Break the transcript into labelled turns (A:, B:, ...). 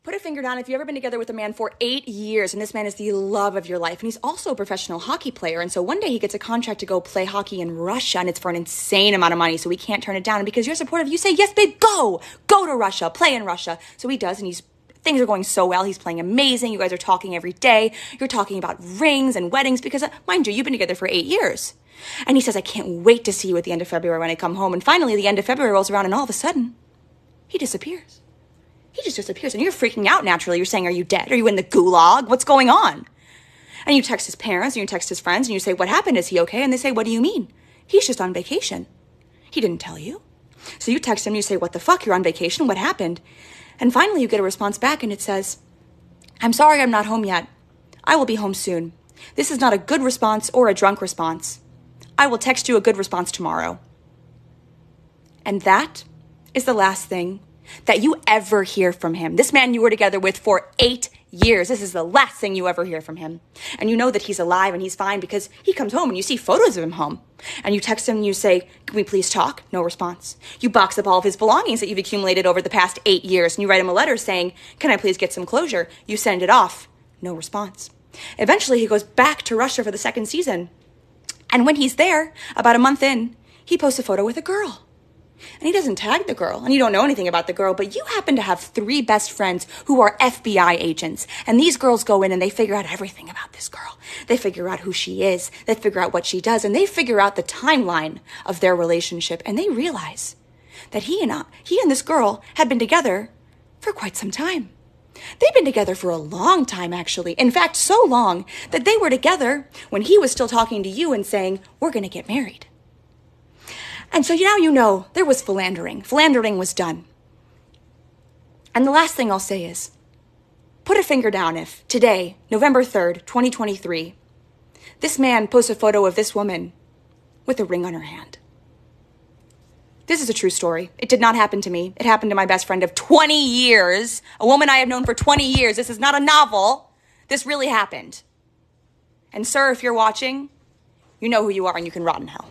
A: Put a finger down if you've ever been together with a man for 8 years and this man is the love of your life and he's also a professional hockey player. And so one day he gets a contract to go play hockey in Russia and it's for an insane amount of money. So he can't turn it down. And because you're supportive, you say, yes, babe, go to Russia, play in Russia. So he does. And things are going so well. He's playing amazing. You guys are talking every day. You're talking about rings and weddings because, mind you, you've been together for 8 years. And he says, I can't wait to see you at the end of February when I come home. And finally, the end of February rolls around and all of a sudden, he disappears. He just disappears. And you're freaking out naturally. You're saying, are you dead? Are you in the gulag? What's going on? And you text his parents and you text his friends and you say, what happened? Is he okay? And they say, what do you mean? He's just on vacation. He didn't tell you. So you text him and you say, what the fuck? You're on vacation? What happened? And finally, you get a response back and it says, I'm sorry I'm not home yet. I will be home soon. This is not a good response or a drunk response. I will text you a good response tomorrow. And that is the last thing that you ever hear from him. This man you were together with for 8 years. This is the last thing you ever hear from him. And you know that he's alive and he's fine because he comes home and you see photos of him home. And you text him and you say, can we please talk? No response. You box up all of his belongings that you've accumulated over the past 8 years and you write him a letter saying, can I please get some closure? You send it off. No response. Eventually he goes back to Russia for the second season. And when he's there, about a month in, he posts a photo with a girl. And he doesn't tag the girl, and you don't know anything about the girl, but you happen to have 3 best friends who are FBI agents. And these girls go in and they figure out everything about this girl. They figure out who she is, they figure out what she does, and they figure out the timeline of their relationship. And they realize that he and this girl had been together for quite some time. They've been together for a long time, actually. In fact, so long that they were together when he was still talking to you and saying, we're going to get married. And so now you know there was philandering. Philandering was done. And the last thing I'll say is, put a finger down if today, November 3rd, 2023, this man posts a photo of this woman with a ring on her hand. This is a true story. It did not happen to me. It happened to my best friend of 20 years, a woman I have known for 20 years. This is not a novel. This really happened. And sir, if you're watching, you know who you are and you can rot in hell.